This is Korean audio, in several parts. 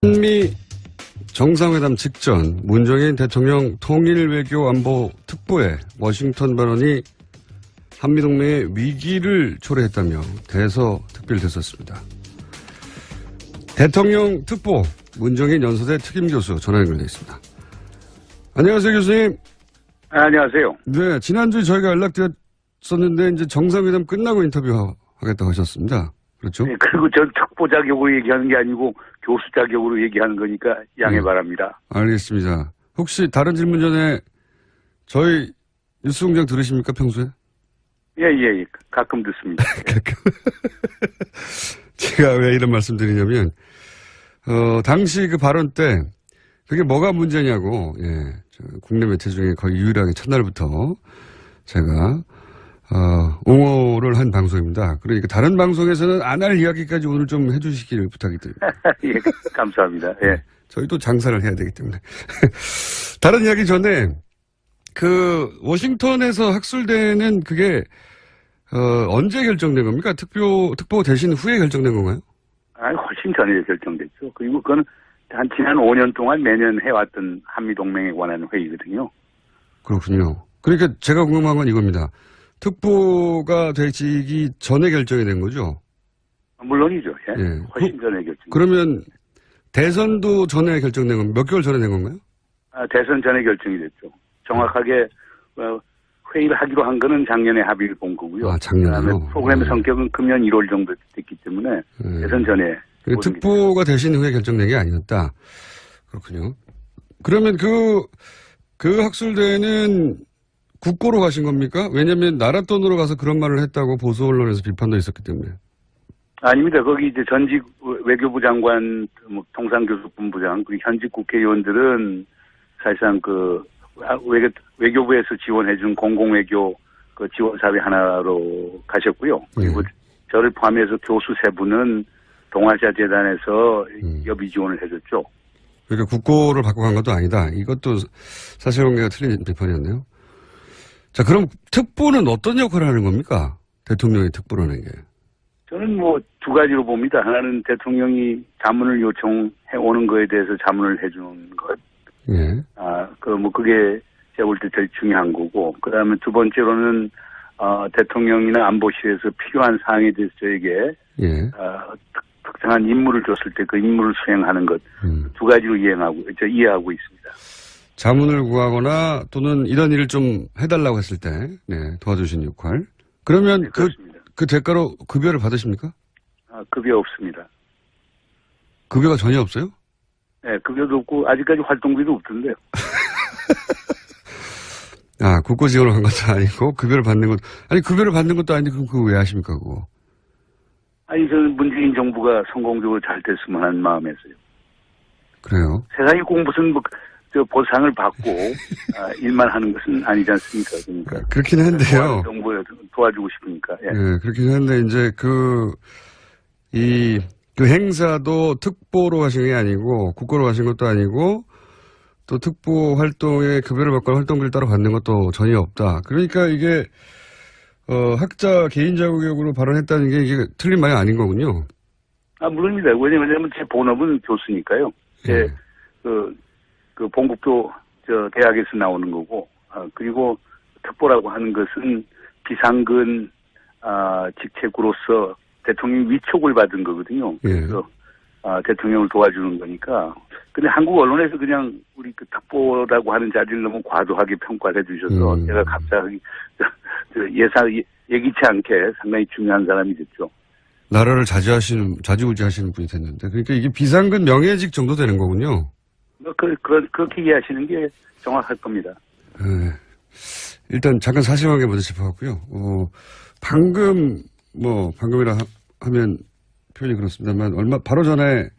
한미 정상회담 직전 문정인 대통령 통일외교안보특보의 워싱턴 발언이 한미동맹의 위기를 초래했다며 대서특필됐었습니다. 대통령 특보 문정인 연서대 특임교수 전화 연결되어 있습니다. 안녕하세요, 교수님. 안녕하세요. 네, 지난주에 저희가 연락드렸었는데 이제 정상회담 끝나고 인터뷰하겠다고 하셨습니다. 그렇죠? 네, 그리고 전 특보 자격으로 얘기하는 게 아니고 교수 자격으로 얘기하는 거니까 양해 바랍니다. 알겠습니다. 혹시 다른 질문 전에 저희 뉴스공장 들으십니까, 평소에? 예. 가끔 듣습니다. 제가 왜 이런 말씀 드리냐면, 당시 그 발언 때, 그게 뭐가 문제냐고, 국내 매체 중에 거의 유일하게 첫날부터 제가, 옹호를 한 방송입니다. 그러니까 다른 방송에서는 안 할 이야기까지 오늘 좀 해주시기를 부탁드립니다. 예, 감사합니다. 예. 저희도 장사를 해야 되기 때문에. 다른 이야기 전에, 워싱턴에서 학술대는 그게, 언제 결정된 겁니까? 특보 대신 후에 결정된 건가요? 아니, 훨씬 전에 결정됐죠. 그리고 그건 지난 5년 동안 매년 해왔던 한미동맹에 관한 회의거든요. 그렇군요. 그러니까 제가 궁금한 건 이겁니다. 특보가 되기 전에 결정이 된 거죠? 물론이죠. 예. 예. 훨씬 전에 결정. 그러면 대선도 전에 결정된 건 몇 개월 전에 된 건가요? 대선 전에 결정이 됐죠. 정확하게 회의를 하기로 한 거는 작년에 합의를 본 거고요. 작년에요? 그다음에 프로그램의 성격은 금년 1월 정도 됐기 때문에 대선 전에. 특보가 되신 후에 결정된 게 아니었다. 그렇군요. 그러면 그 학술대회는 국고로 가신 겁니까? 왜냐하면 나라 돈으로 가서 그런 말을 했다고 보수 언론에서 비판도 있었기 때문에. 아닙니다. 거기 이제 전직 외교부 장관, 통상교섭본부장, 그리고 현직 국회의원들은 사실상 외교부에서 지원해준 공공외교 지원 사회 하나로 가셨고요. 그리고 저를 포함해서 교수 세 분은 동아시아 재단에서 여비 지원을 해줬죠. 그러니까 국고를 받고 간 것도 아니다. 이것도 사실관계가 틀린 비판이었네요. 자, 그럼 특보는 어떤 역할을 하는 겁니까? 대통령의 특보라는 게. 저는 두 가지로 봅니다. 하나는 대통령이 자문을 요청해 오는 거에 대해서 자문을 해주는 것. 예. 그게 제가 볼 때 제일 중요한 거고. 그 다음에 두 번째로는, 대통령이나 안보실에서 필요한 사항에 대해서 저에게, 특정한 임무를 줬을 때 그 임무를 수행하는 것. 두 가지로 이해하고 있습니다. 자문을 구하거나 또는 이런 일을 좀 해달라고 했을 때, 도와주신 역할. 그러면 네, 그렇습니다. 그 대가로 급여를 받으십니까? 급여 없습니다. 급여가 전혀 없어요? 네, 급여도 없고, 아직까지 활동비도 없던데요. 국고 지원을 한 것도 아니고, 급여를 받는 것도 아닌데, 그럼 그거 왜 하십니까, 그거? 저는 문재인 정부가 성공적으로 잘 됐으면 하는 마음에서요. 그래요? 세상이 꼭 무슨 보상을 받고 일만 하는 것은 아니지 않습니까? 그러니까 그렇긴 한데요. 정부에 도와주고 싶으니까. 예. 그렇긴 한데 이제 그 행사도 특보로 하신 게 아니고 국고로 하신 것도 아니고 또 특보 활동에 급여를 받거나 활동비를 따로 받는 것도 전혀 없다. 그러니까 이게 학자 개인 자격으로 발언했다는 게 이게 틀린 말이 아닌 거군요. 물론입니다. 왜냐면 제 본업은 교수니까요. 그 본국도 대학에서 나오는 거고, 그리고 특보라고 하는 것은 비상근 직책으로서 대통령 위촉을 받은 거거든요. 그래서 대통령을 도와주는 거니까. 근데 한국 언론에서 그냥 우리 특보라고 하는 자리를 너무 과도하게 평가를 해주셔서 제가 갑자기 예기치 않게 상당히 중요한 사람이 됐죠. 나라를 좌지우지하시는 분이 됐는데, 그러니까 이게 비상근 명예직 정도 되는 거군요. 그렇게 이해하시는 게 정확할 겁니다. 일단 잠깐 사실관계 먼저 짚어봤고요. 방금이라 하면 표현이 그렇습니다만, 바로 전에,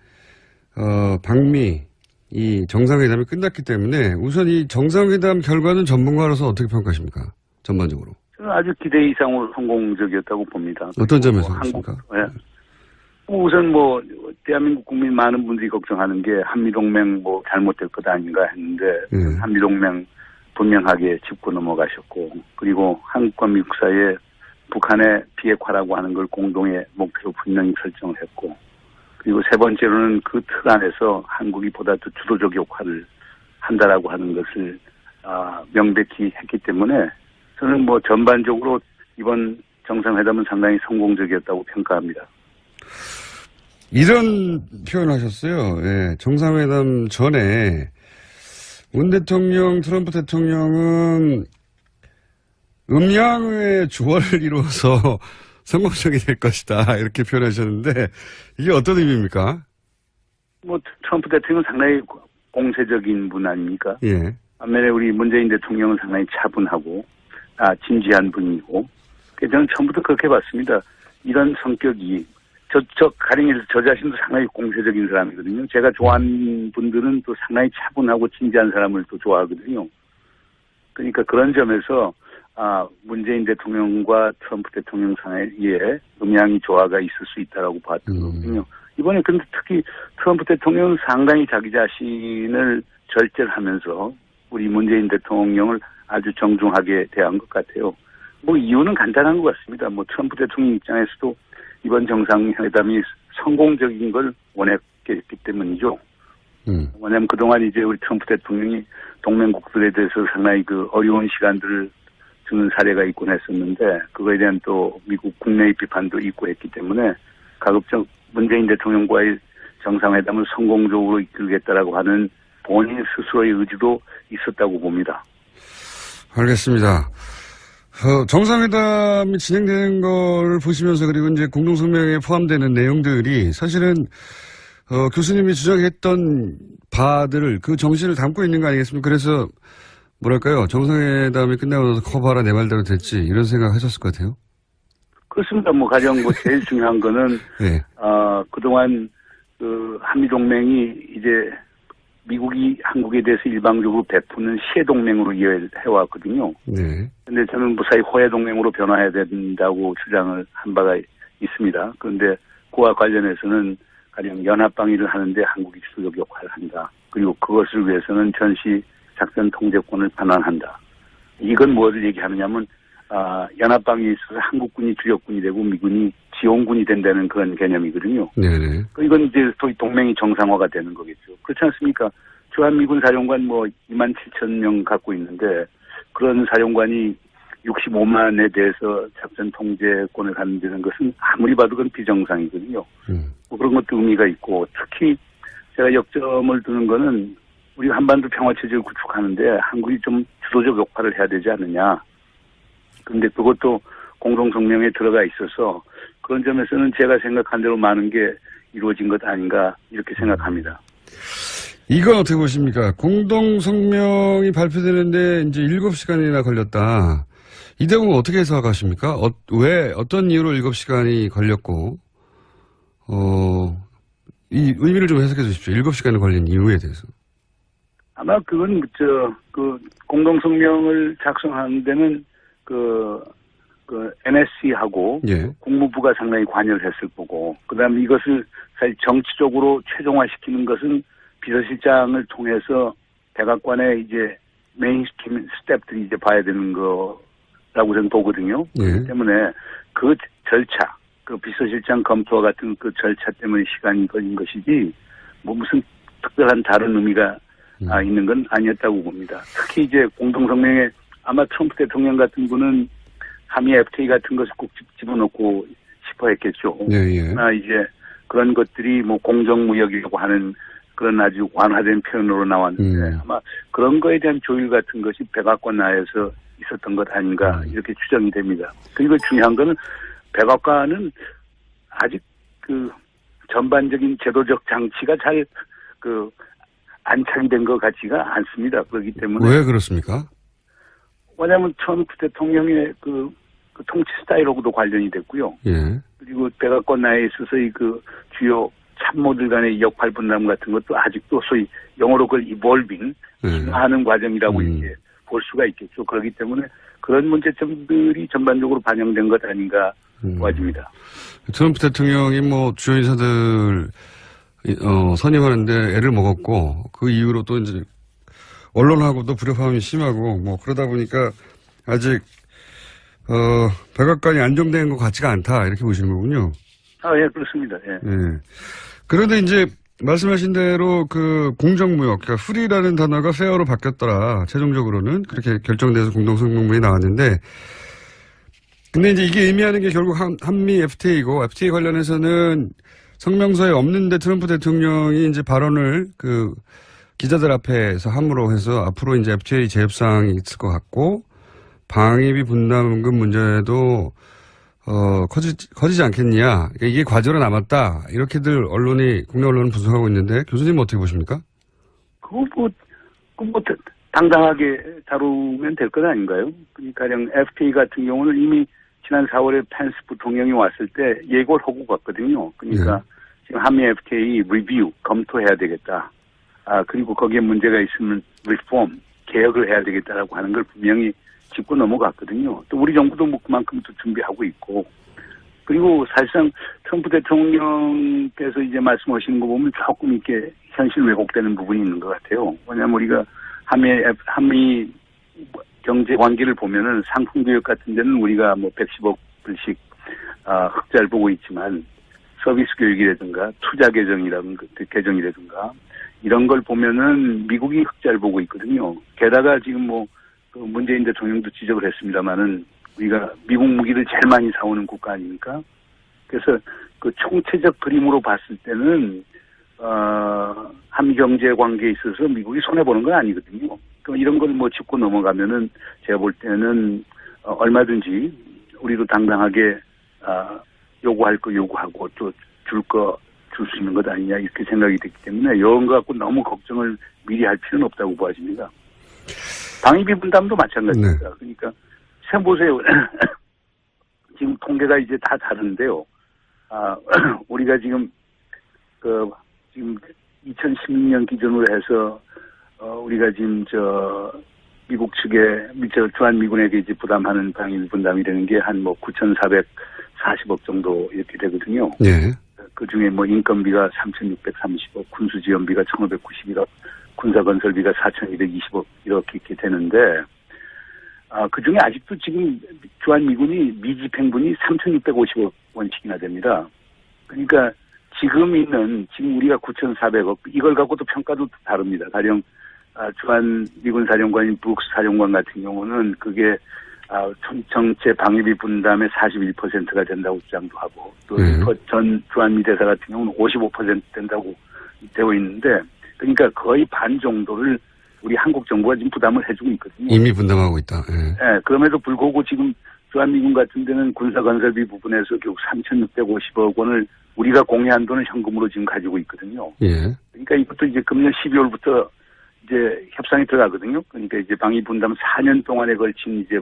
방미, 이 정상회담이 끝났기 때문에 우선 이 정상회담 결과는 전문가로서 어떻게 평가하십니까? 전반적으로. 저는 아주 기대 이상으로 성공적이었다고 봅니다. 어떤 점에서 그렇습니까? 우선 대한민국 국민 많은 분들이 걱정하는 게 한미동맹 잘못될 것 아닌가 했는데 한미동맹 분명하게 짚고 넘어가셨고 그리고 한국과 미국 사이에 북한의 비핵화라고 하는 걸 공동의 목표로 분명히 설정을 했고 그리고 세 번째로는 그 틀 안에서 한국이 보다 더 주도적 역할을 한다라고 하는 것을 명백히 했기 때문에 저는 뭐 전반적으로 이번 정상회담은 상당히 성공적이었다고 평가합니다. 이런 표현을 하셨어요. 예, 정상회담 전에 문 대통령, 트럼프 대통령은 음양의 조화를 이루어서 성공적이 될 것이다. 이렇게 표현하셨는데 이게 어떤 의미입니까? 뭐 트럼프 대통령은 상당히 공세적인 분 아닙니까? 예. 반면에 우리 문재인 대통령은 상당히 차분하고 진지한 분이고 저는 처음부터 그렇게 봤습니다. 이런 성격이 가령 저 자신도 상당히 공세적인 사람이거든요. 제가 좋아하는 분들은 또 상당히 차분하고 진지한 사람을 또 좋아하거든요. 그러니까 그런 점에서 문재인 대통령과 트럼프 대통령 사이에 음양이 조화가 있을 수 있다라고 봤던 거거든요. 이번에 근데 특히 트럼프 대통령은 상당히 자기 자신을 절제하면서 우리 문재인 대통령을 아주 정중하게 대한 것 같아요. 뭐 이유는 간단한 것 같습니다. 뭐 트럼프 대통령 입장에서도 이번 정상회담이 성공적인 걸 원했기 때문이죠. 왜냐하면 그동안 이제 우리 트럼프 대통령이 동맹국들에 대해서 상당히 그 어려운 시간들을 주는 사례가 있곤 했었는데 그거에 대한 또 미국 국내의 비판도 있고 했기 때문에 가급적 문재인 대통령과의 정상회담을 성공적으로 이끌겠다라고 하는 본인 스스로의 의지도 있었다고 봅니다. 알겠습니다. 정상회담이 진행되는 걸 보시면서 그리고 이제 공동성명에 포함되는 내용들이 사실은 교수님이 주장했던 바들을 그 정신을 담고 있는 거 아니겠습니까? 그래서 뭐랄까요? 정상회담이 끝나고 나서 커봐라 내 말대로 됐지 이런 생각 하셨을 것 같아요. 그렇습니다. 뭐 가령 뭐 제일 중요한 거는 네. 그동안 그 한미동맹이 이제 미국이 한국에 대해서 일방적으로 베푸는 시해동맹으로 이해해왔거든요. 네. 근데 저는 무사히 호해동맹으로 변화해야 된다고 주장을 한 바가 있습니다. 그런데 그와 관련해서는 가령 연합방위를 하는데 한국이 주도적 역할을 한다. 그리고 그것을 위해서는 전시 작전 통제권을 반환한다. 이건 뭐를 얘기하느냐면 연합방위에 있어서 한국군이 주력군이 되고 미군이 지원군이 된다는 그런 개념이거든요. 네네. 이건 이제 또 동맹이 정상화가 되는 거겠죠. 그렇지 않습니까? 주한미군 사령관 뭐 27,000명 갖고 있는데 그런 사령관이 65만에 대해서 작전 통제권을 갖는다는 것은 아무리 봐도 그건 비정상이거든요. 뭐 그런 것도 의미가 있고 특히 제가 역점을 두는 거는 우리 한반도 평화체제를 구축하는데 한국이 좀 주도적 역할을 해야 되지 않느냐. 그런데 그것도 공동성명에 들어가 있어서 그런 점에서는 제가 생각한 대로 많은 게 이루어진 것 아닌가 이렇게 생각합니다. 이건 어떻게 보십니까? 공동성명이 발표되는데 이제 7시간이나 걸렸다. 이 대목은 어떻게 해석하십니까? 왜 어떤 이유로 7시간이 걸렸고 이 의미를 좀 해석해 주십시오. 7시간이 걸린 이유에 대해서. 아마 그건 그 공동성명을 작성하는 데는 그 NSC하고 예. 국무부가 상당히 관여를 했을 거고 그다음에 이것을 사실 정치적으로 최종화시키는 것은 비서실장을 통해서 백악관의 이제 메인스트림 스텝들이 이제 봐야 되는 거라고 저는 보거든요. 예. 그렇기 때문에 그 절차, 그 비서실장 검토와 같은 그 절차 때문에 시간이 걸린 것이지 뭐 무슨 특별한 다른 의미가 있는 건 아니었다고 봅니다. 특히 이제 공동성명에 아마 트럼프 대통령 같은 분은 한미 FTA 같은 것을 꼭 집어넣고 싶어 했겠죠. 예, 예. 이제 그런 것들이 뭐 공정무역이라고 하는 그런 아주 완화된 표현으로 나왔는데 아마 그런 거에 대한 조율 같은 것이 백악관 내에서 있었던 것 아닌가 이렇게 추정이 됩니다. 그리고 중요한 거는 백악관은 아직 그 전반적인 제도적 장치가 잘 안착이 된 것 같지가 않습니다. 그렇기 때문에. 왜 그렇습니까? 왜냐하면 트럼프 대통령의 그 통치 스타일하고도 관련이 됐고요. 예. 그리고 백악관 내에 있어서의 그 주요 참모들 간의 역할 분담 같은 것도 아직도 소위 영어로 그걸 이볼빙, 진화하는 과정이라고 이렇게 볼 수가 있겠죠. 그렇기 때문에 그런 문제점들이 전반적으로 반영된 것 아닌가 보아집니다. 트럼프 대통령이 뭐 주요 인사들 선임하는데 애를 먹었고 그 이후로 또 이제 언론하고도 불협화음이 심하고 뭐 그러다 보니까 아직 백악관이 안정된 것 같지가 않다 이렇게 보시는 거군요. 예, 그렇습니다. 예. 네. 그런데 이제 말씀하신 대로 그 공정무역, 그러니까 프리라는 단어가 페어로 바뀌었더라. 최종적으로는 그렇게 결정돼서 공동성명문이 나왔는데, 근데 이제 이게 의미하는 게 결국 한미 FTA이고, FTA 관련해서는 성명서에 없는데 트럼프 대통령이 이제 발언을 그 기자들 앞에서 함으로 해서 앞으로 이제 FTA 재협상이 있을 것 같고, 방위비 분담금 문제도 커지지 않겠냐. 그러니까 이게 과제로 남았다. 이렇게들 국내 언론은 분석하고 있는데, 교수님은 어떻게 보십니까? 그거 뭐, 당당하게 다루면 될 것 아닌가요? 그러니까 FTA 같은 경우는 이미 지난 4월에 펜스 부통령이 왔을 때 예고를 하고 갔거든요. 그러니까 지금 한미 FTA 리뷰, 검토해야 되겠다. 그리고 거기에 문제가 있으면 리폼, 개혁을 해야 되겠다라고 하는 걸 분명히 짚고 넘어갔거든요. 또 우리 정부도 뭐 그만큼 또 준비하고 있고. 그리고 사실상 트럼프 대통령께서 이제 말씀하시는 거 보면 조금 이렇게 현실 왜곡되는 부분이 있는 것 같아요. 왜냐하면 우리가 한미 경제 관계를 보면은 상품 교육 같은 데는 우리가 뭐 110억 불씩 흑자를 보고 있지만 서비스 교육이라든가 투자 계정이라든가 이런 걸 보면은 미국이 흑자를 보고 있거든요. 게다가 지금 뭐 문재인 대통령도 지적을 했습니다마는 우리가 미국 무기를 제일 많이 사오는 국가 아닙니까? 그래서 그 총체적 그림으로 봤을 때는 한미 경제 관계에 있어서 미국이 손해 보는 건 아니거든요. 그럼 이런 걸 뭐 짚고 넘어가면은 제가 볼 때는 얼마든지 우리도 당당하게 요구할 거 요구하고 또 줄 수 있는 것 아니냐 이렇게 생각이 됐기 때문에 이런 거 갖고 너무 걱정을 미리 할 필요는 없다고 보아집니다. 방위비 분담도 마찬가지입니다. 네. 그러니까 xem 보세요. 지금 통계가 이제 다 다른데요. 우리가 지금 지금 2016년 기준으로 해서 우리가 지금 미국 측에 주한미군에게 이제 부담하는 방위비 분담이 되는 게 한 뭐 9,440억 정도 이렇게 되거든요. 네. 그 중에 뭐 인건비가 3,630억, 군수지원비가 1,591억, 군사건설비가 4,220억 이렇게 되는데 그 중에 아직도 지금 주한미군이 미집행분이 3,650억 원씩이나 됩니다. 그러니까 지금 우리가 9,400억 이걸 갖고도 평가도 다릅니다. 가령 주한미군 사령관인 브룩스 사령관 같은 경우는 그게 전체 방위비 분담의 41%가 된다고 주장도 하고 또 전 주한미 대사 같은 경우는 55% 된다고 되어 있는데 그러니까 거의 반 정도를 우리 한국 정부가 지금 부담을 해주고 있거든요. 이미 분담하고 있다. 네, 그럼에도 불구하고 지금 주한미군 같은 데는 군사건설비 부분에서 결국 3,650억 원을 우리가 공유한 돈을 현금으로 지금 가지고 있거든요. 예. 그러니까 이것도 이제 금년 12월부터 이제 협상이 들어가거든요. 그러니까 이제 방위 분담 4년 동안에 걸친 이제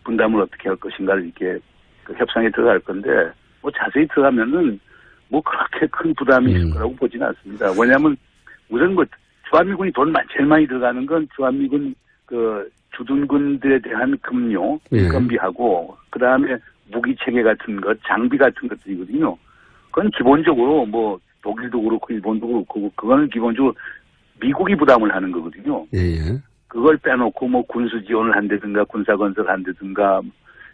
분담을 어떻게 할 것인가를 이렇게 그 협상에 들어갈 건데 뭐 자세히 들어가면은 뭐 그렇게 큰 부담이 있을 거라고 보지는 않습니다. 왜냐하면 우선 뭐 주한미군이 돈 제일 많이 들어가는 건 주한미군 그 주둔군들에 대한 급료, 인건비하고 그 다음에 무기 체계 같은 것, 장비 같은 것들이거든요. 그건 기본적으로 뭐 독일도 그렇고 일본도 그렇고 그거는 기본적으로 미국이 부담을 하는 거거든요. 그걸 빼놓고 뭐 군수 지원을 한다든가 군사 건설을 한다든가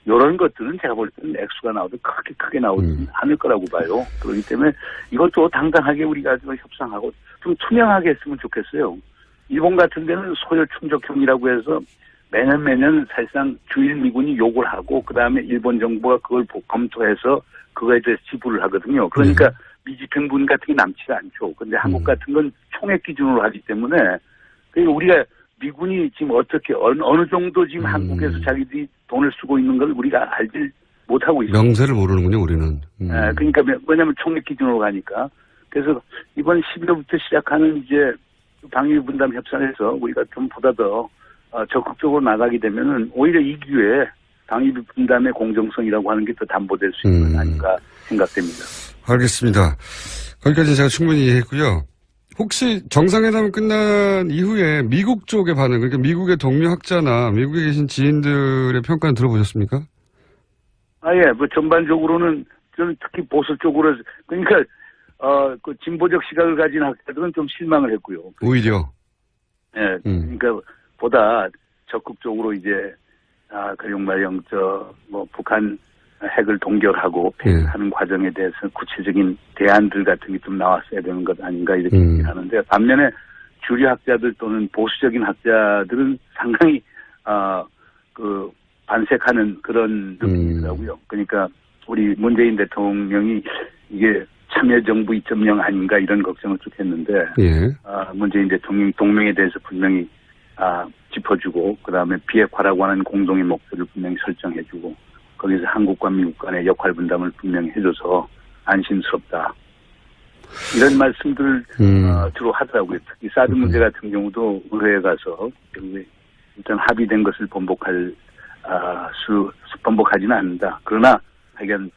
이런 것들은 제가 볼 때는 액수가 나오도 크게 나오지 않을 거라고 봐요. 그렇기 때문에 이것도 당당하게 우리가 협상하고 좀 투명하게 했으면 좋겠어요. 일본 같은 데는 소요 충족형이라고 해서 매년 사실상 주일 미군이 요구를 하고 그다음에 일본 정부가 그걸 검토해서 그거에 대해서 지불을 하거든요. 그러니까 미집행분 같은 게 남지가 않죠. 근데 한국 같은 건 총액 기준으로 하기 때문에 그러니까 우리가 미군이 지금 어떻게 어느 정도 지금 한국에서 자기들이 돈을 쓰고 있는 걸 우리가 알지 못하고 있어요. 명세를 모르는군요, 우리는. 네, 그러니까 왜냐하면 총액 기준으로 가니까. 그래서 이번 11월부터 시작하는 이제 방위 분담 협상에서 우리가 좀 보다 더 적극적으로 나가게 되면은 오히려 이 기회에 방위비 분담의 공정성이라고 하는 게 더 담보될 수 있는 것 아닌가 생각됩니다. 알겠습니다. 거기까지 제가 충분히 이해했고요. 혹시 정상회담 끝난 이후에 미국 쪽의 반응, 그러니까 미국의 동료 학자나 미국에 계신 지인들의 평가는 들어보셨습니까? 예. 뭐 전반적으로는 저는 특히 보수 쪽으로 그러니까 그 진보적 시각을 가진 학자들은 좀 실망을 했고요. 오히려. 예. 그러니까 보다 적극적으로 이제 가령 뭐 북한 핵을 동결하고 폐기하는 과정에 대해서 구체적인 대안들 같은 게 좀 나왔어야 되는 것 아닌가 이렇게 얘기를 하는데 반면에 주류학자들 또는 보수적인 학자들은 상당히 반색하는 그런 느낌이더라고요. 그러니까 우리 문재인 대통령이 이게 참여정부 2.0 아닌가 이런 걱정을 쭉 했는데 문재인 대통령이 동맹에 대해서 분명히 짚어주고 그다음에 비핵화라고 하는 공동의 목표를 분명히 설정해주고 거기서 한국과 미국 간의 역할 분담을 분명히 해줘서 안심스럽다. 이런 말씀들을 주로 하더라고요. 특히 사드 문제 같은 경우도 의회에 가서 일단 합의된 것을 번복하지는 않는다. 그러나 하여간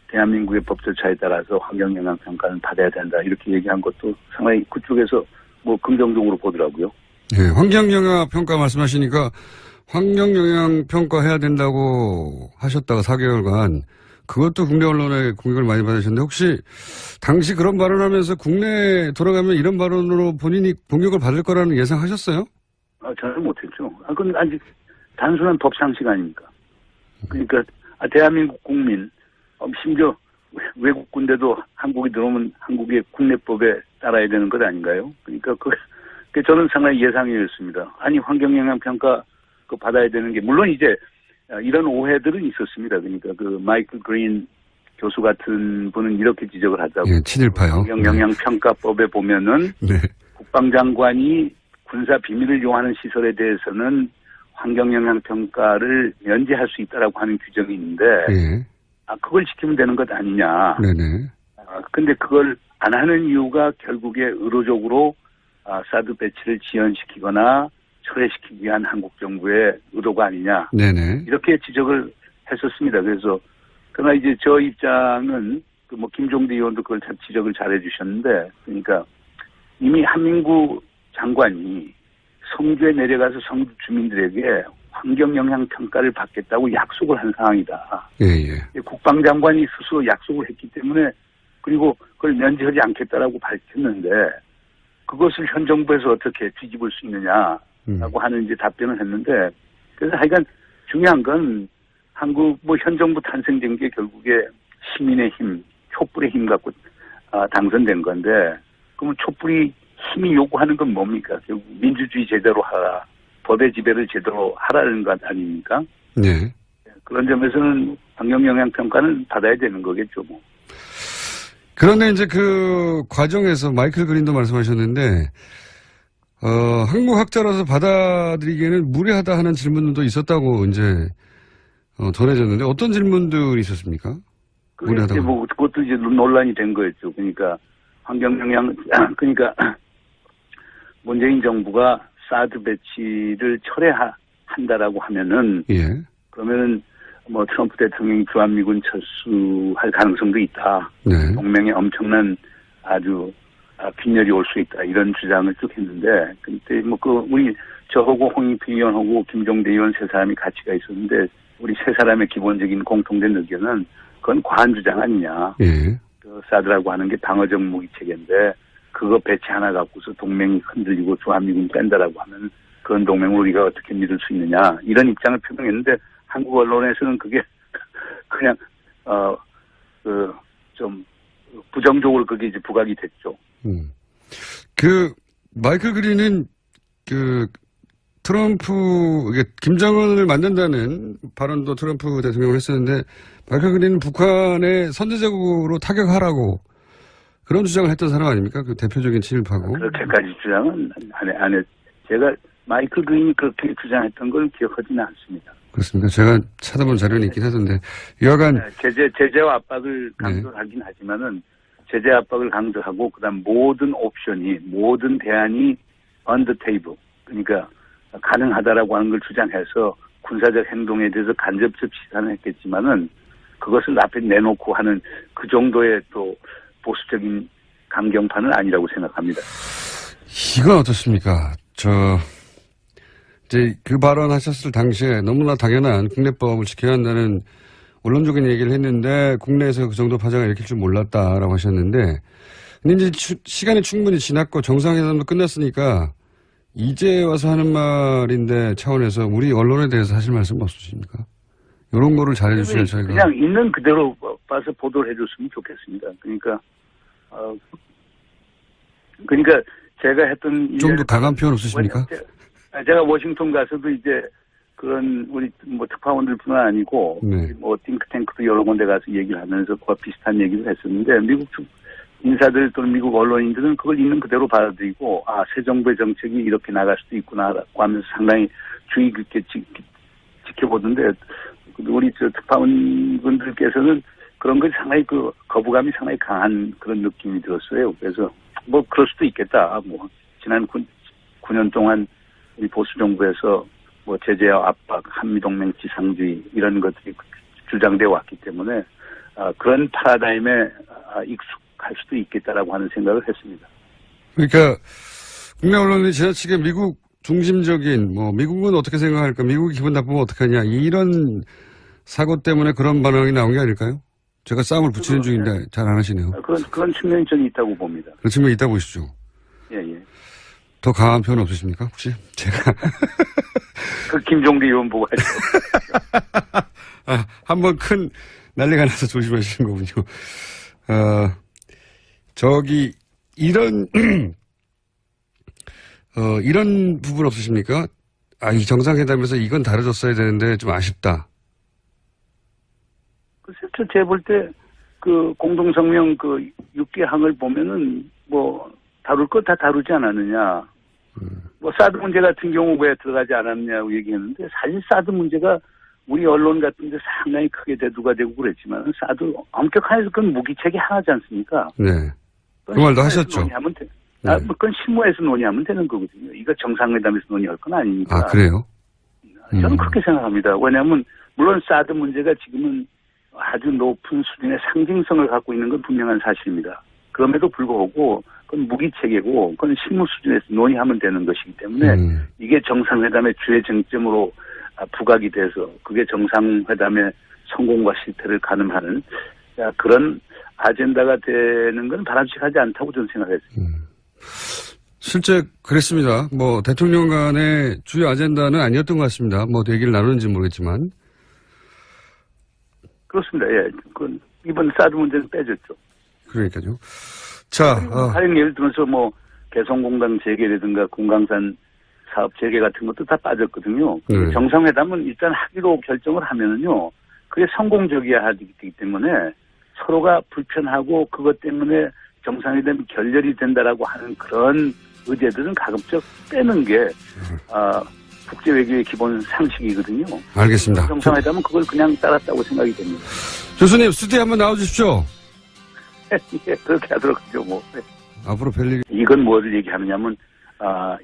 대한민국의 법 절차에 따라서 환경영향평가는 받아야 된다. 이렇게 얘기한 것도 상당히 그쪽에서 긍정적으로 보더라고요. 네, 환경영향평가 말씀하시니까 환경영향평가 해야 된다고 하셨다가 4개월간 그것도 국내 언론에 공격을 많이 받으셨는데 혹시 당시 그런 발언하면서 국내에 돌아가면 이런 발언으로 본인이 공격을 받을 거라는 예상하셨어요? 저는 못했죠. 그건 아직 단순한 법상식 아닙니까? 그러니까 대한민국 국민 심지어 외국 군대도 한국에 들어오면 한국의 국내법에 따라야 되는 것 아닌가요? 그러니까 저는 상당히 예상이었습니다. 아니 환경영향평가 받아야 되는 게 물론 이제 이런 오해들은 있었습니다. 그러니까 마이클 그린 교수 같은 분은 이렇게 지적을 하자고. 예, 친일파요. 환경영향평가법에 보면은 국방장관이 군사 비밀을 요하는 시설에 대해서는 환경영향평가를 면제할 수 있다라고 하는 규정이 있는데 그걸 지키면 되는 것 아니냐. 네네. 근데 그걸 안 하는 이유가 결국에 의도적으로 사드 배치를 지연시키거나 철회시키기 위한 한국 정부의 의도가 아니냐. 네네. 이렇게 지적을 했었습니다. 그래서 그러나 이제 저 입장은 김종대 의원도 그걸 참 지적을 잘해 주셨는데 그러니까 이미 한민구 장관이 성주에 내려가서 성주 주민들에게 환경영향평가를 받겠다고 약속을 한 상황이다. 국방장관이 스스로 약속을 했기 때문에 그리고 그걸 면제하지 않겠다라고 밝혔는데 그것을 현 정부에서 어떻게 뒤집을 수 있느냐라고 하는 이제 답변을 했는데 그래서 하여간 중요한 건 한국 현 정부 탄생된 게 결국에 시민의 힘, 촛불의 힘 갖고 당선된 건데 그러면 촛불이 힘이 요구하는 건 뭡니까? 결국 민주주의 제대로 하라, 법의 지배를 제대로 하라는 것 아닙니까? 네. 그런 점에서는 환경영향평가는 받아야 되는 거겠죠, 뭐. 그런데 이제 그 과정에서 마이클 그린도 말씀하셨는데, 한국 학자라서 받아들이기에는 무리하다 하는 질문도 있었다고 이제, 전해졌는데 어떤 질문들이 있었습니까? 무리하다. 그것도 이제 논란이 된 거였죠. 그러니까 그러니까 문재인 정부가 사드 배치를 철회한다라고 하면은, 그러면은 트럼프 대통령이 주한미군 철수할 가능성도 있다. 네. 동맹에 엄청난 아주 빈혈이 올 수 있다. 이런 주장을 쭉 했는데, 그때 우리 저하고 홍익표 의원하고 김종대 의원 세 사람이 같이 가 있었는데, 우리 세 사람의 기본적인 공통된 의견은 그건 과한 주장 아니냐. 사드라고 하는 게 방어적 무기 체계인데, 그거 배치 하나 갖고서 동맹이 흔들리고 주한미군 뺀다라고 하면 그런 동맹을 우리가 어떻게 믿을 수 있느냐. 이런 입장을 표명했는데, 한국 언론에서는 그게 그냥 좀 부정적으로 그게 이제 부각이 됐죠. 마이클 그린은 트럼프 김정은을 만든다는 발언도 트럼프 대통령을 했었는데 마이클 그린은 북한에 선제적으로 타격하라고 그런 주장을 했던 사람 아닙니까? 그 대표적인 친일파고. 그렇게까지 주장은 안 했. 제가 마이클 그린이 그렇게 주장했던 걸 기억하지는 않습니다. 그렇습니다. 제가 찾아본 자료는 있긴 하던데, 여하간. 제재와 압박을 강조하긴 하지만은, 제재 압박을 강조하고, 그 다음 모든 대안이 on the table. 그러니까, 가능하다라고 하는 걸 주장해서 군사적 행동에 대해서 간접적 시사는 했겠지만은, 그것을 앞에 내놓고 하는 그 정도의 또 보수적인 강경파는 아니라고 생각합니다. 이건 어떻습니까? 이제 그 발언하셨을 당시에 너무나 당연한 국내법을 지켜야 한다는 원론적인 얘기를 했는데 국내에서 그 정도 파장을 일으킬 줄 몰랐다라고 하셨는데 근데 이제 시간이 충분히 지났고 정상회담도 끝났으니까 이제 와서 하는 말인데 차원에서 우리 언론에 대해서 하실 말씀 없으십니까? 이런 거를 잘해주시면 저희가. 그냥 있는 그대로 봐서 보도를 해줬으면 좋겠습니다. 그러니까 제가 했던 좀 더 강한 표현 없으십니까? 제가 워싱턴 가서도 이제 그런 우리 뭐 특파원들뿐만 아니고 네. 뭐 띵크탱크도 여러 군데 가서 얘기를 하면서 그와 비슷한 얘기를 했었는데 미국 인사들 또는 미국 언론인들은 그걸 있는 그대로 받아들이고 새 정부의 정책이 이렇게 나갈 수도 있구나라고 하면서 상당히 주의 깊게 지켜보던데 우리 특파원분들께서는 그런 것이 상당히 거부감이 상당히 강한 그런 느낌이 들었어요. 그래서 뭐 그럴 수도 있겠다. 뭐 지난 9년 동안 우리 보수 정부에서 뭐 제재와 압박, 한미동맹 지상주의 이런 것들이 주장되어 왔기 때문에 그런 파라다임에 익숙할 수도 있겠다라고 하는 생각을 했습니다. 그러니까 국내 언론이 지나치게 미국 중심적인 미국은 어떻게 생각할까, 미국이 기분 나쁘면 어떡하냐 이런 사고 때문에 그런 반응이 나온 게 아닐까요? 제가 싸움을 붙이는 중인데 잘 안 하시네요. 그런 측면이 저는 있다고 봅니다. 그런 측면이 있다 보시죠. 예. 더 강한 표현 없으십니까? 혹시? 제가. 김종대 의원 보고 하죠. 한번 큰 난리가 나서 조심하시는 거군요. 이런 부분 없으십니까? 이 정상회담에서 이건 다뤄졌어야 되는데 좀 아쉽다. 글쎄요, 제가 볼 때, 공동성명 6개항을 보면은, 다룰 거 다 다루지 않았느냐. 사드 문제 같은 경우 왜 들어가지 않았느냐고 얘기했는데, 사실 사드 문제가 우리 언론 같은 데 상당히 크게 대두가 되고 그랬지만, 사드 엄격한 해서 그건 무기체계 하나지 않습니까? 네. 그 말도 하셨죠. 그건 실무에서 논의하면 되는 거거든요. 이거 정상회담에서 논의할 건 아니니까. 그래요? 저는 그렇게 생각합니다. 왜냐하면, 물론 사드 문제가 지금은 아주 높은 수준의 상징성을 갖고 있는 건 분명한 사실입니다. 그럼에도 불구하고 그건 무기체계고 그건 실무 수준에서 논의하면 되는 것이기 때문에 이게 정상회담의 주요 쟁점으로 부각이 돼서 그게 정상회담의 성공과 실패를 가늠하는 그런 아젠다가 되는 건 바람직하지 않다고 저는 생각했습니다. 실제 그랬습니다. 대통령 간의 주요 아젠다는 아니었던 것 같습니다. 얘기를 나누는지 모르겠지만. 그렇습니다. 예. 이번 사드 문제는 빼졌죠. 그러니까요. 자. 가령 예를 들어서 개성공단 재개라든가 금강산 사업 재개 같은 것도 다 빠졌거든요. 네. 정상회담은 일단 하기로 결정을 하면은요. 그게 성공적이어야 하기 때문에 서로가 불편하고 그것 때문에 정상회담이 결렬이 된다라고 하는 그런 의제들은 가급적 빼는 게, 국제외교의 기본 상식이거든요. 알겠습니다. 정상회담은 그걸 그냥 따랐다고 생각이 됩니다. 교수님, 스튜디오에 한번 나와주십시오. 예, 그렇게 하도록 하죠, 네. 앞으로 별일. 이건 뭐를 얘기하느냐면,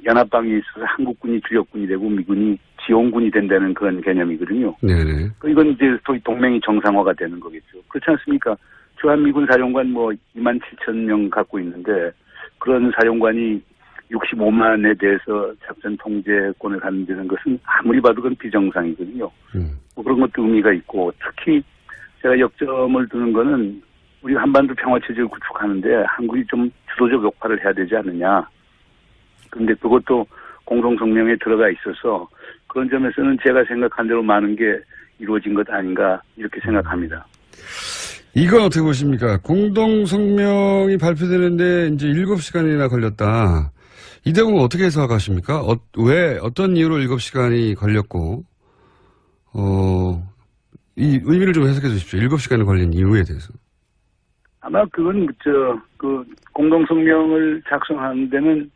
연합방위 있어서 한국군이 주력군이 되고 미군이 지원군이 된다는 그런 개념이거든요. 네네. 이건 이제 동맹이 정상화가 되는 거겠죠. 그렇지 않습니까? 주한미군 사령관 27,000명 갖고 있는데, 그런 사령관이 65만에 대해서 작전 통제권을 갖는다는 것은 아무리 봐도 그건 비정상이거든요. 그런 것도 의미가 있고, 특히 제가 역점을 두는 거는 우리 한반도 평화체제를 구축하는데 한국이 좀 주도적 역할을 해야 되지 않느냐. 그런데 그것도 공동성명에 들어가 있어서 그런 점에서는 제가 생각한 대로 많은 게 이루어진 것 아닌가 이렇게 생각합니다. 이건 어떻게 보십니까? 공동성명이 발표되는데 이제 7시간이나 걸렸다. 이 대목은 어떻게 해석하십니까? 왜, 어떤 이유로 7시간이 걸렸고, 이 의미를 좀 해석해 주십시오. 7시간이 걸린 이유에 대해서. 아마 그건, 공동성명을 작성하는 데는,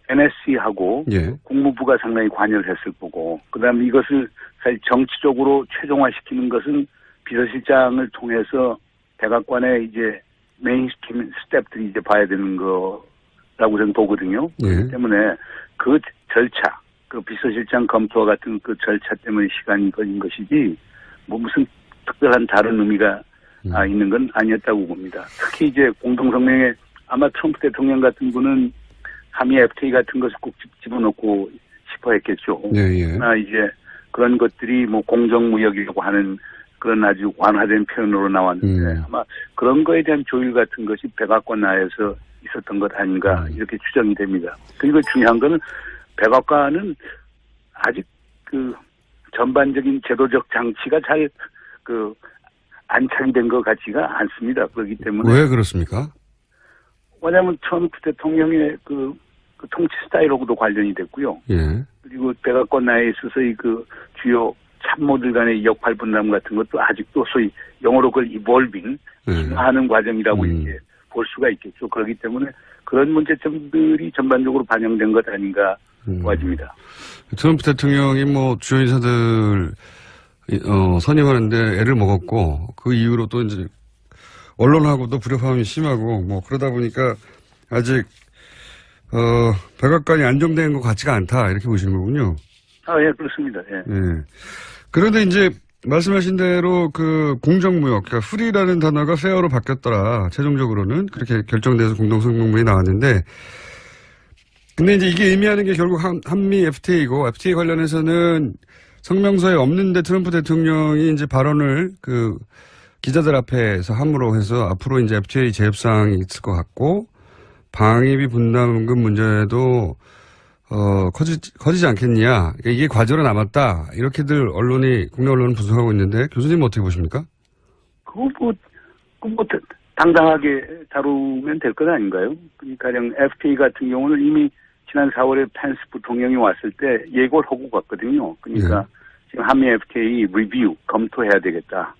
NSC하고, 예. 국무부가 상당히 관여를 했을 거고, 그 다음에 이것을 사실 정치적으로 최종화시키는 것은 비서실장을 통해서 백악관의 이제 메인스트림 스텝들이 이제 봐야 되는 거라고 저는 보거든요. 예. 그렇기 때문에 그 절차, 그 비서실장 검토와 같은 그 절차 때문에 시간이 걸린 것이지, 무슨 특별한 다른 의미가 있는 건 아니었다고 봅니다. 특히 이제 공동성명에 아마 트럼프 대통령 같은 분은 한미 FTA 같은 것을 꼭 집어넣고 싶어 했겠죠. 예. 이제 그런 것들이 공정무역이라고 하는 그런 아주 완화된 표현으로 나왔는데 아마 그런 거에 대한 조율 같은 것이 백악관 내에서 있었던 것 아닌가 이렇게 추정이 됩니다. 그리고 중요한 거는 백악관은 아직 전반적인 제도적 장치가 잘 안착이 된 것 같지가 않습니다. 그렇기 때문에. 왜 그렇습니까? 왜냐하면 트럼프 대통령의 그 통치 스타일하고도 관련이 됐고요. 예. 그리고 백악관 내에 있어서의 주요 참모들 간의 역할 분담 같은 것도 아직도 소위 영어로 그걸 evolving, 진화하는 과정이라고 이렇게 볼 수가 있겠죠. 그렇기 때문에 그런 문제점들이 전반적으로 반영된 것 아닌가 보아집니다. 트럼프 대통령이 주요 인사들 선임하는데 애를 먹었고 그 이후로 또 이제 언론하고도 불협화음이 심하고 그러다 보니까 아직 백악관이 안정된 것 같지가 않다 이렇게 보시는 거군요. 예, 그렇습니다. 예. 네. 그런데 이제 말씀하신 대로 공정무역, 그러니까 프리라는 단어가 페어로 바뀌었더라. 최종적으로는 그렇게 결정돼서 공동성명문이 나왔는데, 근데 이제 이게 의미하는 게 결국 한미 FTA이고, FTA 관련해서는 성명서에 없는데 트럼프 대통령이 이제 발언을 기자들 앞에서 함으로 해서 앞으로 이제 FTA 재협상이 있을 것 같고, 방위비 분담금 문제도 커지지 않겠냐. 그러니까 이게 과제로 남았다. 이렇게들 국내 언론은 분석하고 있는데, 교수님은 어떻게 보십니까? 당당하게 다루면 될 것 아닌가요? 그러니까 FTA 같은 경우는 이미 지난 4월에 펜스 부통령이 왔을 때 예고를 하고 갔거든요. 그러니까 지금 한미 FTA 리뷰, 검토해야 되겠다.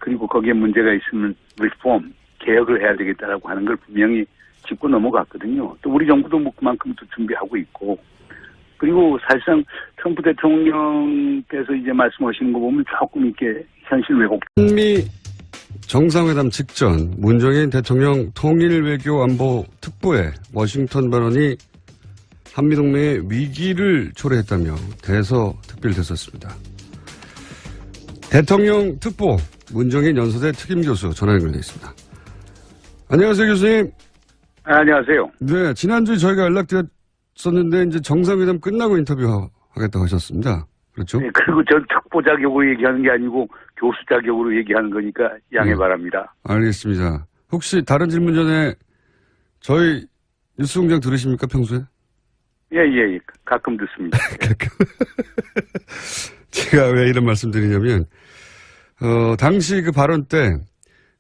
그리고 거기에 문제가 있으면 리폼, 개혁을 해야 되겠다라고 하는 걸 분명히 짚고 넘어갔거든요. 또 우리 정부도 그만큼도 준비하고 있고. 그리고 사실상 트럼프 대통령께서 이제 말씀하시는 거 보면 조금 이렇게 현실 왜곡. 한미 정상회담 직전 문정인 대통령 통일외교안보 특보의 워싱턴 발언이 한미동맹의 위기를 초래했다며 대서특필됐었습니다. 대통령 특보 문정인 연서대 특임교수 전화 연결되어 있습니다. 안녕하세요, 교수님. 안녕하세요. 네, 지난주에 저희가 연락드렸었는데 이제 정상회담 끝나고 인터뷰하겠다고 하셨습니다. 그렇죠? 네, 그리고 전 특보 자격으로 얘기하는 게 아니고 교수 자격으로 얘기하는 거니까 양해 바랍니다. 알겠습니다. 혹시 다른 질문 전에 저희 뉴스공장 들으십니까, 평소에? 예. 가끔 듣습니다. 제가 왜 이런 말씀 드리냐면, 당시 발언 때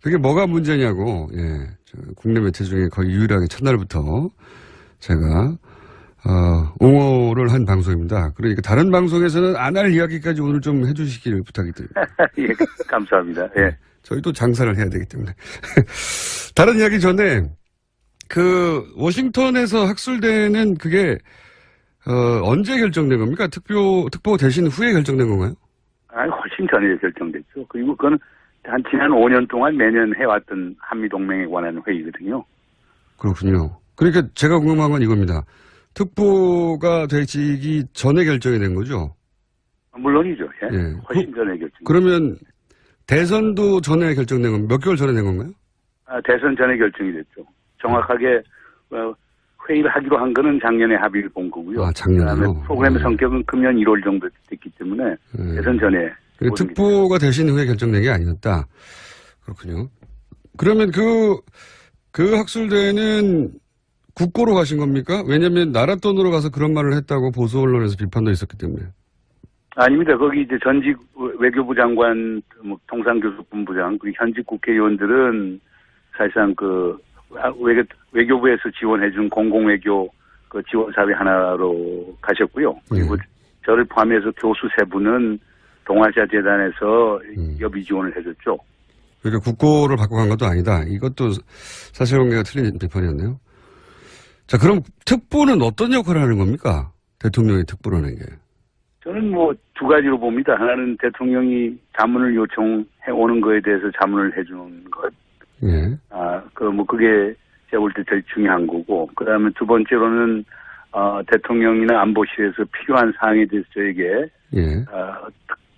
그게 뭐가 문제냐고, 국내 매체 중에 거의 유일하게 첫날부터 제가, 옹호를 한 방송입니다. 그러니까 다른 방송에서는 안 할 이야기까지 오늘 좀 해주시기를 부탁이 드립니다. 예, 감사합니다. 예. 저희도 장사를 해야 되기 때문에. 다른 이야기 전에, 워싱턴에서 학술대는 그게, 언제 결정된 겁니까? 특보 대신 후에 결정된 건가요? 훨씬 전에 결정됐죠. 그리고 그건 지난 5년 동안 매년 해왔던 한미동맹에 관한 회의거든요. 그렇군요. 그러니까 제가 궁금한 건 이겁니다. 특보가 되기 전에 결정이 된 거죠? 물론이죠. 예. 훨씬 전에 결정. 그러면 대선도 전에 결정된 건 몇 개월 전에 된 건가요? 대선 전에 결정이 됐죠. 정확하게 회의를 하기로 한 거는 작년에 합의를 본 거고요. 작년에요? 그다음에 프로그램의 성격은 금년 1월 정도 됐기 때문에 대선 전에. 특보가 되신 후에 결정된 게 아니었다. 그렇군요. 그러면 그 학술대회는 국고로 가신 겁니까? 왜냐하면 나라 돈으로 가서 그런 말을 했다고 보수 언론에서 비판도 있었기 때문에. 아닙니다. 거기 이제 전직 외교부 장관, 통상교섭본부장, 그리고 현직 국회의원들은 사실상 외교부에서 지원해준 공공외교 지원사회 하나로 가셨고요. 그리고 저를 포함해서 교수 세 분은 동아시아 재단에서 여비 지원을 해줬죠. 그러니까 국고를 받고 간 것도 아니다. 이것도 사실관계가 틀린 비판이었네요. 자, 그럼 특보는 어떤 역할을 하는 겁니까? 대통령의 특보라는 게. 저는 두 가지로 봅니다. 하나는 대통령이 자문을 요청해 오는 거에 대해서 자문을 해주는 것. 예. 그게 제가 볼 때 제일 중요한 거고. 그 다음에 두 번째로는, 대통령이나 안보실에서 필요한 사항에 대해서 저에게,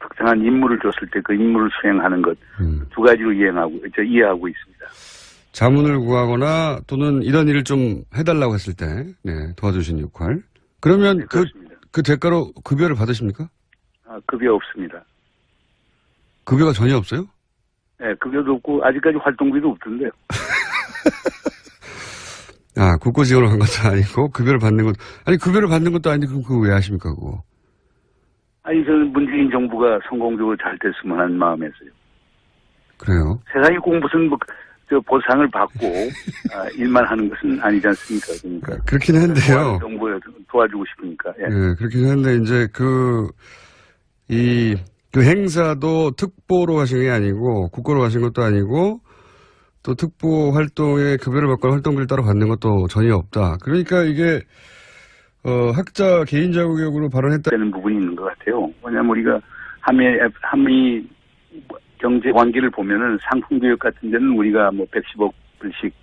특정한 임무를 줬을 때 그 임무를 수행하는 것. 두 가지로 이해하고 있습니다. 자문을 구하거나 또는 이런 일을 좀 해달라고 했을 때, 도와주신 역할. 그러면 그 대가로 급여를 받으십니까? 급여 없습니다. 급여가 전혀 없어요? 네, 급여도 없고, 아직까지 활동비도 없던데요. 국고 지원을 한 것도 아니고, 급여를 받는 것도, 급여를 받는 것도 아닌데, 그럼 그거 왜 하십니까, 그거? 아니, 저는 문재인 정부가 성공적으로 잘 됐으면 하는 마음에서요. 그래요? 세상이 꼭 무슨 보상을 받고 일만 하는 것은 아니지 않습니까? 그러니까 그렇긴 한데요. 정부에 도와주고 싶으니까. 예. 네, 그렇긴 한데 이제 그 행사도 특보로 하신 게 아니고 국고로 하신 것도 아니고 또 특보 활동에 급여를 받거나 활동비를 따로 받는 것도 전혀 없다. 그러니까 이게 학자 개인 자격으로 발언했다. 되는 부분이 있는 것 같아요. 왜냐하면 우리가 한미 경제 관계를 보면은 상품 교육 같은 데는 우리가 뭐 110억 불씩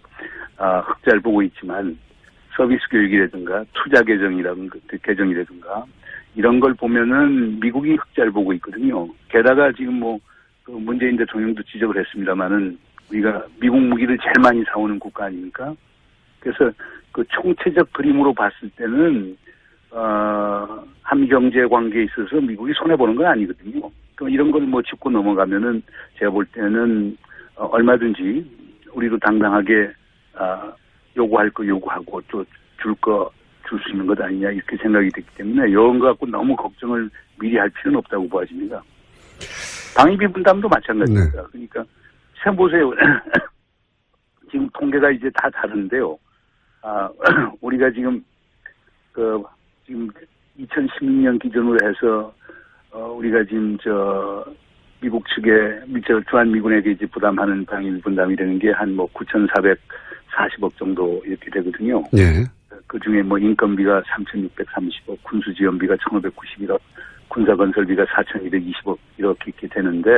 흑자를 보고 있지만 서비스 교육이라든가 투자 계정이라든가 이런 걸 보면은 미국이 흑자를 보고 있거든요. 게다가 지금 그 문재인 대통령도 지적을 했습니다마는 우리가 미국 무기를 제일 많이 사오는 국가 아닙니까? 그래서 그 총체적 그림으로 봤을 때는 한미 경제 관계에 있어서 미국이 손해 보는 건 아니거든요. 그럼 이런 걸 짚고 넘어가면은 제가 볼 때는 얼마든지 우리도 당당하게 요구할 거 요구하고 또 줄 수 있는 것 아니냐 이렇게 생각이 됐기 때문에 이런 거 갖고 너무 걱정을 미리 할 필요는 없다고 보아집니다. 방위비 분담도 마찬가지입니다. 네. 그러니까 참 보세요. 지금 통계가 이제 다 다른데요. 우리가 지금 지금 2016년 기준으로 해서 우리가 지금 미국 측에 주한미군에게 이제 부담하는 방위비 분담이 되는 게 한 9,440억 정도 이렇게 되거든요. 네. 그 중에 인건비가 3,630억, 군수지원비가 1,591억, 군사건설비가 4,220억 이렇게 되는데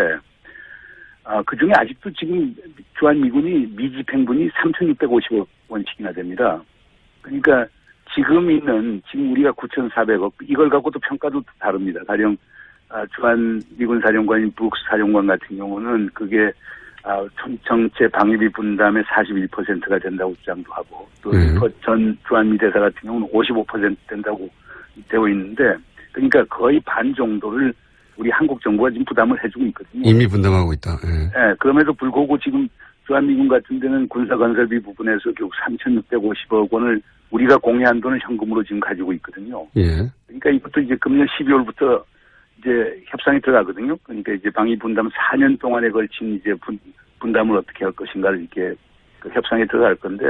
그 중에 아직도 지금 주한미군이 미집행분이 3,650억 원씩이나 됩니다. 그러니까 지금 우리가 9,400억 이걸 갖고도 평가도 다릅니다. 가령 주한미군 사령관인 브룩스 사령관 같은 경우는 그게 전체 방위비 분담의 41%가 된다고 주장도 하고 또 전 주한미 대사 같은 경우는 55% 된다고 되어 있는데 그러니까 거의 반 정도를 우리 한국 정부가 지금 부담을 해주고 있거든요. 이미 분담하고 있다. 네, 그럼에도 불구하고 지금 주한미군 같은 데는 군사건설비 부분에서 결국 3,650억 원을 우리가 공유한 돈을 현금으로 지금 가지고 있거든요. 예. 그러니까 이것도 이제 금년 12월부터 이제 협상이 들어가거든요. 그러니까 이제 방위 분담 4년 동안에 걸친 이제 분담을 어떻게 할 것인가를 이렇게 협상에 들어갈 건데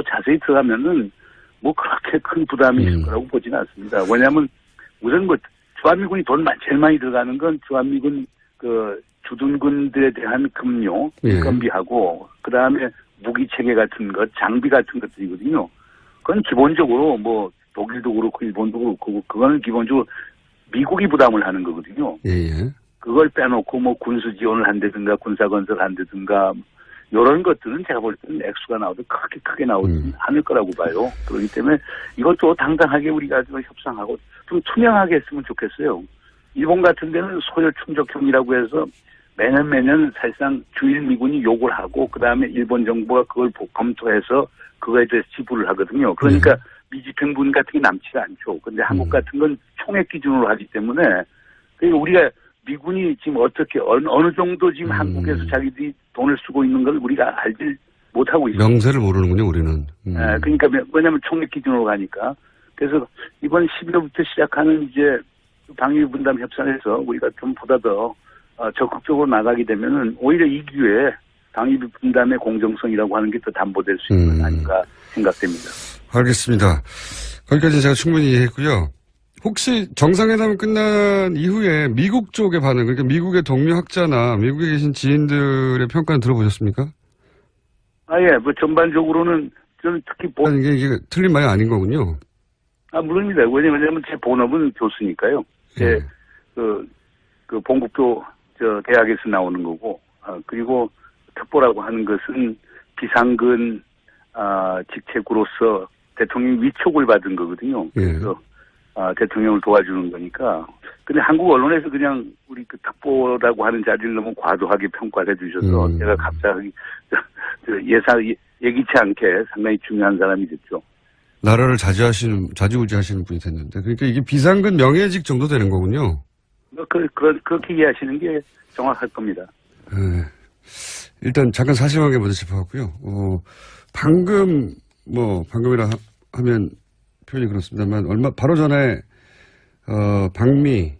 자세히 들어가면은 그렇게 큰 부담이 있을 거라고 보지는 않습니다. 왜냐하면 우선 주한미군이 돈 제일 많이 들어가는 건 주한미군 주둔군들에 대한 급료, 인건비하고 그다음에 무기 체계 같은 것, 장비 같은 것들이거든요. 그건 기본적으로 독일도 그렇고 일본도 그렇고 그거는 기본적으로 미국이 부담을 하는 거거든요. 예. 그걸 빼놓고 군수 지원을 한다든가 군사 건설을 한다든가 이런 것들은 제가 볼 때는 액수가 나오도 크게 나오지 않을 거라고 봐요. 그렇기 때문에 이것도 당당하게 우리가 협상하고 좀 투명하게 했으면 좋겠어요. 일본 같은 데는 소요 충족형이라고 해서 매년 사실상 주일 미군이 요구를 하고 그다음에 일본 정부가 그걸 검토해서 그거에 대해서 지불을 하거든요. 그러니까 미집행분 같은 게 남지가 않죠. 근데 한국 같은 건 총액 기준으로 하기 때문에 그러니까 우리가 미군이 지금 어떻게 어느 정도 지금 한국에서 자기들이 돈을 쓰고 있는 걸 우리가 알지 못하고 있어요. 명세를 모르는군요, 우리는. 네, 그러니까 왜냐하면 총액 기준으로 가니까. 그래서 이번 11월부터 시작하는 이제 방위 분담 협상에서 우리가 좀 보다 더 적극적으로 나가게 되면은 오히려 이 기회에 방위비 분담의 공정성이라고 하는 게 더 담보될 수 있는 것 아닌가 생각됩니다. 알겠습니다. 거기까지 제가 충분히 이해했고요. 혹시 정상회담이 끝난 이후에 미국 쪽의 반응, 그러니까 미국의 동료 학자나 미국에 계신 지인들의 평가는 들어보셨습니까? 예, 전반적으로는 저는 특히 이게 틀린 말이 아닌 거군요. 물론입니다. 왜냐면 제 본업은 교수니까요. 제 본국도 대학에서 나오는 거고, 그리고 특보라고 하는 것은 비상근 직책으로서 대통령 위촉을 받은 거거든요. 그래서 대통령을 도와주는 거니까. 근데 한국 언론에서 그냥 우리 특보라고 하는 자리를 너무 과도하게 평가를 해주셔서 제가 갑자기 예기치 않게 상당히 중요한 사람이 됐죠. 나라를 좌지우지하시는 분이 됐는데, 그러니까 이게 비상근 명예직 정도 되는 거군요. 그렇게 이해하시는 게 정확할 겁니다. 네. 일단 잠깐 사실관계 먼저 짚어봤고요. 방금이라 하면 표현이 그렇습니다만 바로 전에 방미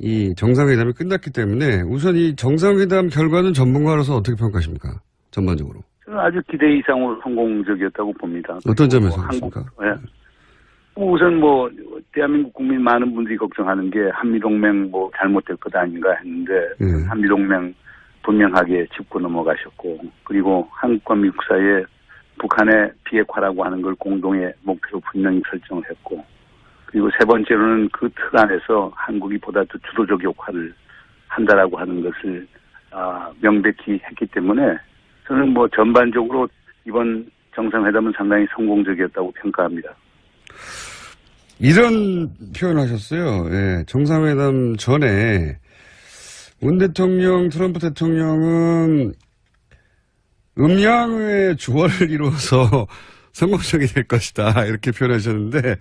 이 정상회담이 끝났기 때문에 우선 이 정상회담 결과는 전문가로서 어떻게 평가하십니까? 전반적으로. 저는 아주 기대 이상으로 성공적이었다고 봅니다. 어떤 점에서 그렇습니까? 예. 우선 대한민국 국민 많은 분들이 걱정하는 게 한미동맹 잘못될 것 아닌가 했는데, 한미동맹 분명하게 짚고 넘어가셨고, 그리고 한국과 미국 사이에 북한의 비핵화라고 하는 걸 공동의 목표로 분명히 설정을 했고, 그리고 세 번째로는 그 틀 안에서 한국이 보다 더 주도적 역할을 한다라고 하는 것을 명백히 했기 때문에 저는 전반적으로 이번 정상회담은 상당히 성공적이었다고 평가합니다. 이런 표현하셨어요. 예, 정상회담 전에 문 대통령, 트럼프 대통령은 음양의 조화를 이루어서 성공적이 될 것이다. 이렇게 표현하셨는데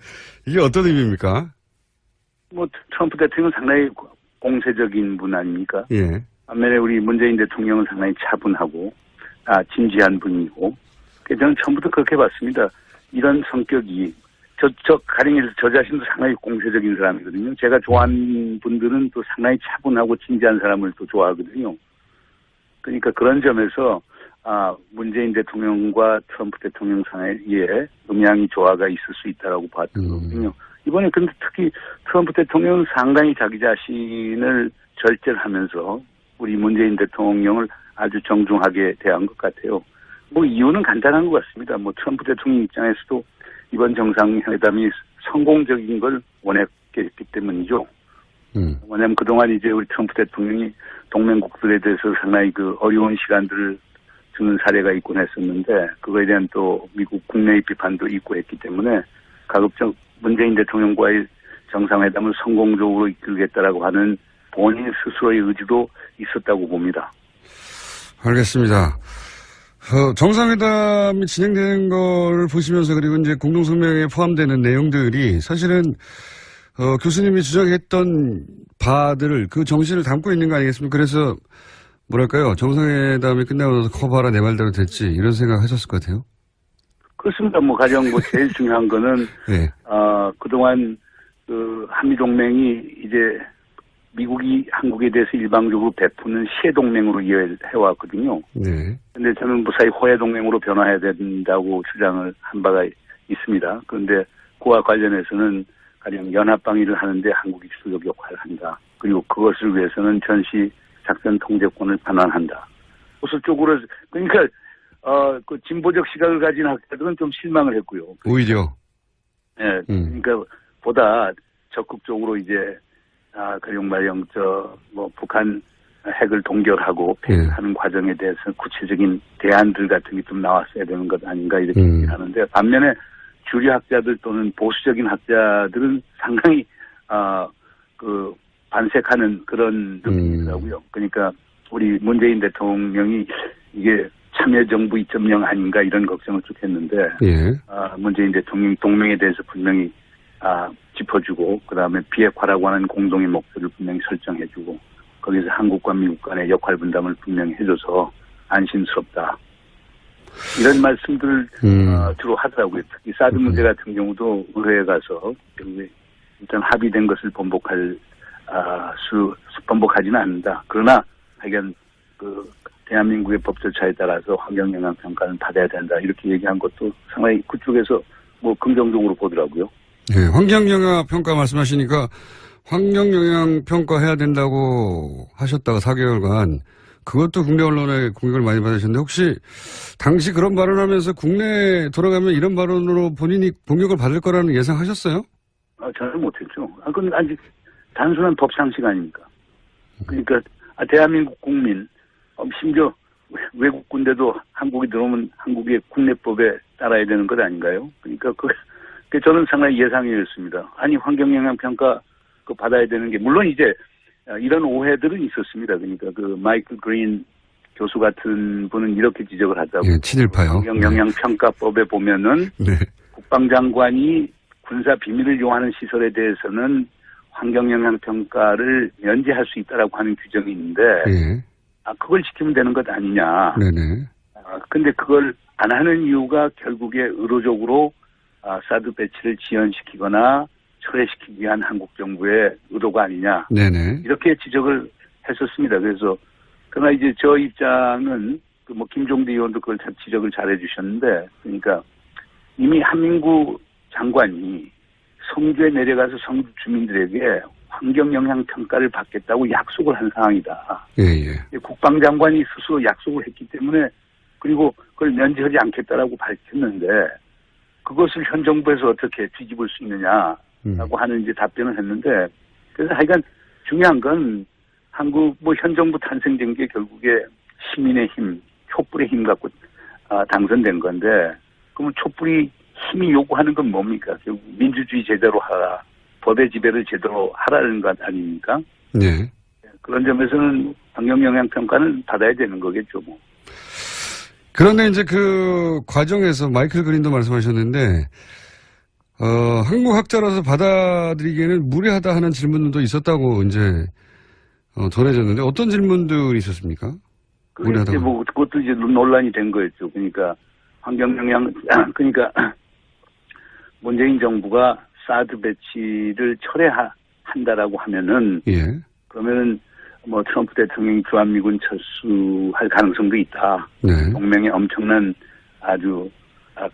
이게 어떤 의미입니까? 트럼프 대통령은 상당히 공세적인 분 아닙니까? 예. 반면에 우리 문재인 대통령은 상당히 차분하고 진지한 분이고, 저는 처음부터 그렇게 봤습니다. 이런 성격이 가령 저 자신도 상당히 공세적인 사람이거든요. 제가 좋아하는 분들은 또 상당히 차분하고 진지한 사람을 또 좋아하거든요. 그러니까 그런 점에서 문재인 대통령과 트럼프 대통령 사이에 음양이 조화가 있을 수 있다라고 봤던 거거든요. 이번에 근데 특히 트럼프 대통령은 상당히 자기 자신을 절제하면서 우리 문재인 대통령을 아주 정중하게 대한 것 같아요. 이유는 간단한 것 같습니다. 트럼프 대통령 입장에서도 이번 정상회담이 성공적인 걸 원했기 때문이죠. 왜냐하면 그동안 이제 우리 트럼프 대통령이 동맹국들에 대해서 상당히 어려운 시간들을 주는 사례가 있곤 했었는데, 그거에 대한 또 미국 국내의 비판도 있고 했기 때문에 가급적 문재인 대통령과의 정상회담을 성공적으로 이끌겠다라고 하는 본인 스스로의 의지도 있었다고 봅니다. 알겠습니다. 정상회담이 진행되는 걸 보시면서 그리고 이제 공동성명에 포함되는 내용들이 사실은 교수님이 주장했던 바들을 그 정신을 담고 있는 거 아니겠습니까? 그래서 뭐랄까요, 정상회담이 끝나고 나서 커봐라 내 말대로 됐지 이런 생각 하셨을 것 같아요. 그렇습니다. 가령 제일 중요한 거는 네. 그동안 한미동맹이 이제 미국이 한국에 대해서 일방적으로 베푸는 시해동맹으로 이해해왔거든요. 네. 근데 저는 무사히 호해동맹으로 변화해야 된다고 주장을 한 바가 있습니다. 그런데 그와 관련해서는 가령 연합방위를 하는데 한국이 주도적 역할을 한다. 그리고 그것을 위해서는 전시 작전 통제권을 반환한다. 보수적으로 그러니까 그 진보적 시각을 가진 학자들은 좀 실망을 했고요. 오히려. 네, 그러니까 보다 적극적으로 이제 가령 북한 핵을 동결하고 폐기하는 과정에 대해서 구체적인 대안들 같은 게 좀 나왔어야 되는 것 아닌가 이렇게 얘기를 하는데, 반면에 주류 학자들 또는 보수적인 학자들은 상당히 반색하는 그런 느낌이더라고요. 그러니까 우리 문재인 대통령이 이게 참여정부 2.0 아닌가 이런 걱정을 쭉 했는데, 문재인 대통령이 동맹에 대해서 분명히 짚어주고, 그 다음에 비핵화라고 하는 공동의 목표를 분명히 설정해주고, 거기서 한국과 미국 간의 역할 분담을 분명히 해줘서 안심스럽다. 이런 말씀들을 주로 하더라고요. 특히 사드 문제 같은 경우도 의회에 가서 일단 합의된 것을 번복하지는 않는다. 그러나 하여간 대한민국의 법 절차에 따라서 환경영향평가는 받아야 된다. 이렇게 얘기한 것도 상당히 그쪽에서 긍정적으로 보더라고요. 네, 환경영향평가 말씀하시니까 환경영향평가 해야 된다고 하셨다가 4개월간 그것도 국내 언론에 공격을 많이 받으셨는데, 혹시 당시 그런 발언하면서 국내에 돌아가면 이런 발언으로 본인이 공격을 받을 거라는 예상하셨어요? 저는 못했죠. 그건 아직 단순한 법상식 아닙니까? 그러니까 대한민국 국민, 심지어 외국 군대도 한국이 들어오면 한국의 국내법에 따라야 되는 것 아닌가요? 그러니까 저는 상당히 예상이었습니다. 아니 환경영향평가 받아야 되는 게, 물론 이제 이런 오해들은 있었습니다. 그러니까 마이클 그린 교수 같은 분은 이렇게 지적을 하자고. 예, 친일파요. 환경영향평가법에 보면은 국방장관이 군사 비밀을 요하는 시설에 대해서는 환경영향평가를 면제할 수 있다라고 하는 규정이 있는데, 그걸 지키면 되는 것 아니냐. 네네. 근데 그걸 안 하는 이유가 결국에 의도적으로 사드 배치를 지연시키거나 철회시키기 위한 한국 정부의 의도가 아니냐. 네네. 이렇게 지적을 했었습니다. 그래서 그러나 이제 저 입장은 그 뭐 김종대 의원도 그걸 지적을 잘 해주셨는데, 그러니까 이미 한민구 장관이 성주에 내려가서 성주 주민들에게 환경 영향 평가를 받겠다고 약속을 한 상황이다. 예. 국방장관이 스스로 약속을 했기 때문에, 그리고 그걸 면제하지 않겠다라고 밝혔는데 그것을 현 정부에서 어떻게 뒤집을 수 있느냐라고 하는 이제 답변을 했는데, 그래서 하여간 중요한 건 한국 뭐 현 정부 탄생된 게 결국에 시민의 힘, 촛불의 힘 갖고 당선된 건데, 그러면 촛불이 힘이 요구하는 건 뭡니까? 결국 민주주의 제대로 하라, 법의 지배를 제대로 하라는 것 아닙니까? 네. 그런 점에서는 환경 영향 평가는 받아야 되는 거겠죠, 뭐. 그런데 이제 그 과정에서 마이클 그린도 말씀하셨는데, 한국 학자라서 받아들이기에는 무리하다 하는 질문도 있었다고 이제 전해졌는데, 어떤 질문들이 있었습니까? 그게 이제 뭐 그것도 이제 논란이 된 거였죠. 그러니까 환경 영향, 그러니까 문재인 정부가 사드 배치를 철회한다라고 하면은, 예. 그러면은 뭐 트럼프 대통령이 주한미군 철수할 가능성도 있다. 네. 동맹에 엄청난 아주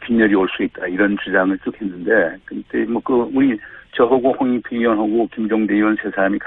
빈혈이 올 수 있다. 이런 주장을 쭉 했는데, 그때 뭐 우리 저하고 홍익표 의원하고 김종대 의원 세 사람이